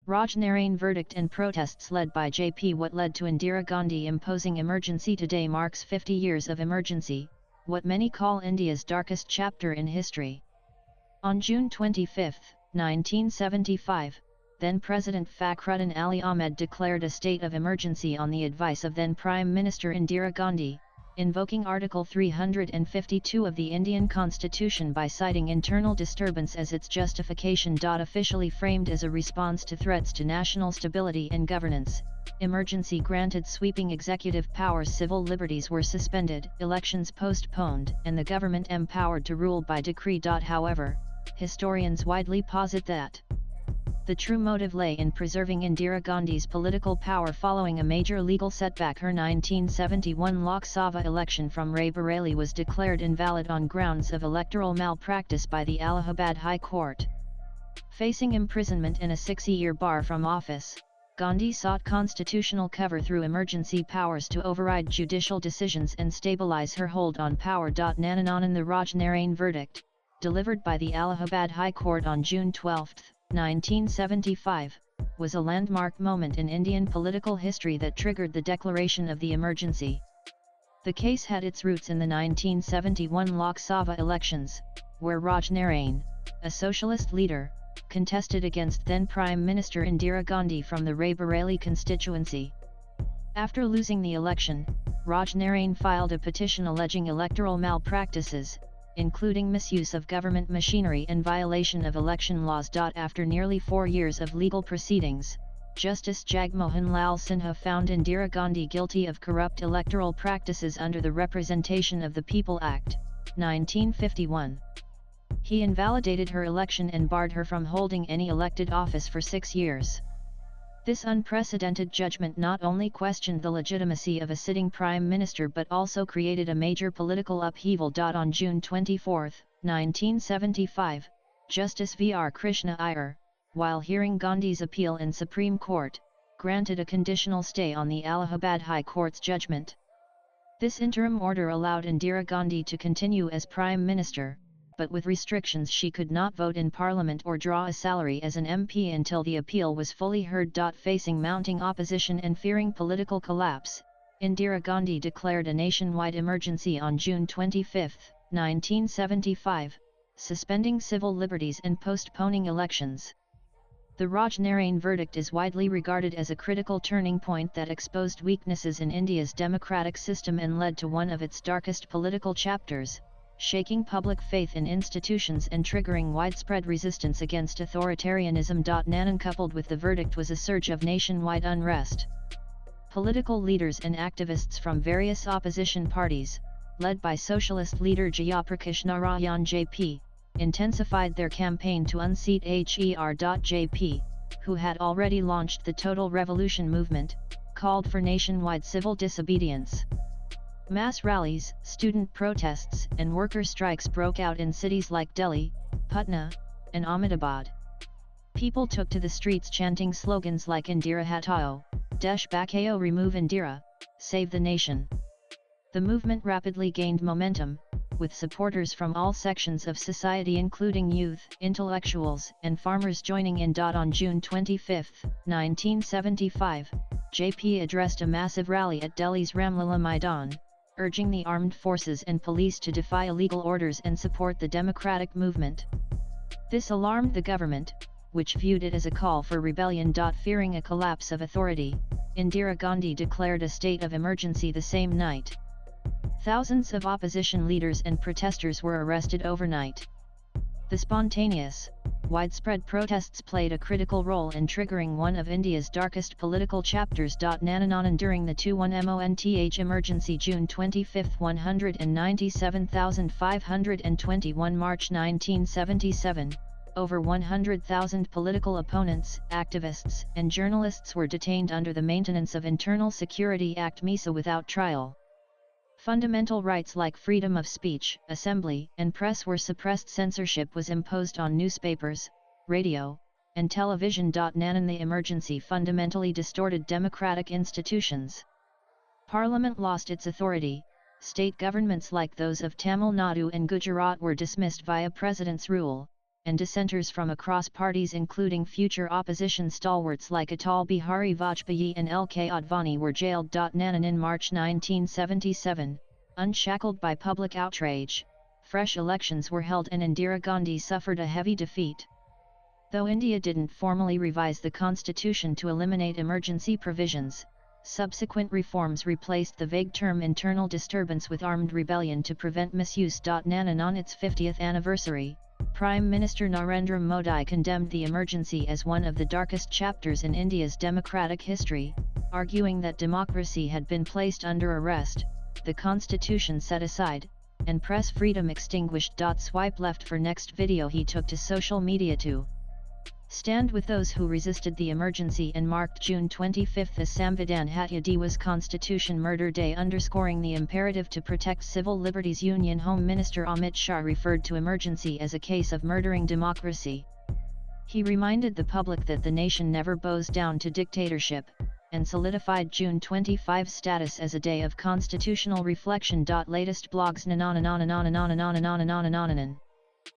Narain verdict and protests led by JP. What led to Indira Gandhi imposing emergency today marks 50 years of emergency, what many call India's darkest chapter in history. On June 25, 1975, then-President Fakhruddin Ali Ahmed declared a state of emergency on the advice of then-Prime Minister Indira Gandhi, invoking Article 352 of the Indian Constitution by citing internal disturbance as its justification. Officially framed as a response to threats to national stability and governance, emergency granted sweeping executive powers, civil liberties were suspended, elections postponed, and the government empowered to rule by decree. However, historians widely posit that the true motive lay in preserving Indira Gandhi's political power following a major legal setback. Her 1971 Lok Sabha election from Rae-Bareli was declared invalid on grounds of electoral malpractice by the Allahabad High Court. Facing imprisonment and a 6-year bar from office, Gandhi sought constitutional cover through emergency powers to override judicial decisions and stabilize her hold on power. Narain the Narain verdict, delivered by the Allahabad High Court on June 12, 1975, was a landmark moment in Indian political history that triggered the declaration of the emergency. The case had its roots in the 1971 Lok Sabha elections, where Narain, a socialist leader, contested against then-Prime Minister Indira Gandhi from the Rae-Bareli constituency. After losing the election, Narain filed a petition alleging electoral malpractices, including misuse of government machinery and violation of election laws. After nearly 4 years of legal proceedings, Justice Jagmohan Lal Sinha found Indira Gandhi guilty of corrupt electoral practices under the Representation of the People Act, 1951. He invalidated her election and barred her from holding any elected office for 6 years. This unprecedented judgment not only questioned the legitimacy of a sitting prime minister but also created a major political upheaval. On June 24, 1975, Justice V.R. Krishna Iyer, while hearing Gandhi's appeal in Supreme Court, granted a conditional stay on the Allahabad High Court's judgment. This interim order allowed Indira Gandhi to continue as Prime Minister, but with restrictions: she could not vote in Parliament or draw a salary as an MP until the appeal was fully heard. Facing mounting opposition and fearing political collapse, Indira Gandhi declared a nationwide emergency on June 25, 1975, suspending civil liberties and postponing elections. The Narain verdict is widely regarded as a critical turning point that exposed weaknesses in India's democratic system and led to one of its darkest political chapters, shaking public faith in institutions and triggering widespread resistance against authoritarianism. Narain coupled with the verdict was a surge of nationwide unrest. Political leaders and activists from various opposition parties, led by socialist leader Jayaprakash Narayan JP, intensified their campaign to unseat Her.JP, who had already launched the Total Revolution movement, called for nationwide civil disobedience. Mass rallies, student protests, and worker strikes broke out in cities like Delhi, Patna, and Ahmedabad. People took to the streets chanting slogans like Indira Hatao, Desh Bachao, remove Indira, save the nation. The movement rapidly gained momentum, with supporters from all sections of society including youth, intellectuals, and farmers joining in. On June 25, 1975, JP addressed a massive rally at Delhi's Ramlila Maidan, urging the armed forces and police to defy illegal orders and support the democratic movement. This alarmed the government, which viewed it as a call for rebellion. Fearing a collapse of authority, Indira Gandhi declared a state of emergency the same night. Thousands of opposition leaders and protesters were arrested overnight. The spontaneous, widespread protests played a critical role in triggering one of India's darkest political chapters. Narain during the 21-month emergency June 25, 197,521 March 1977, over 100,000 political opponents, activists, and journalists were detained under the Maintenance of Internal Security Act (MISA) without trial. Fundamental rights like freedom of speech, assembly, and press were suppressed. Censorship was imposed on newspapers, radio, and television. Narain the emergency fundamentally distorted democratic institutions. Parliament lost its authority, state governments like those of Tamil Nadu and Gujarat were dismissed via President's rule, and dissenters from across parties including future opposition stalwarts like Atal Bihari Vajpayee and L.K. Advani were jailed. Narain in March 1977, unshackled by public outrage, fresh elections were held and Indira Gandhi suffered a heavy defeat. Though India didn't formally revise the constitution to eliminate emergency provisions, subsequent reforms replaced the vague term internal disturbance with armed rebellion to prevent misuse. Narain on its 50th anniversary, Prime Minister Narendra Modi condemned the emergency as one of the darkest chapters in India's democratic history, arguing that democracy had been placed under arrest, the constitution set aside, and press freedom extinguished. Swipe left for next video. He took to social media to stand with those who resisted the emergency and marked June 25 as Samvidhan Hatya Divas Constitution Murder Day, underscoring the imperative to protect civil liberties. Union Home Minister Amit Shah referred to emergency as a case of murdering democracy. He reminded the public that the nation never bows down to dictatorship, and solidified June 25's status as a day of constitutional reflection. Latest blogs.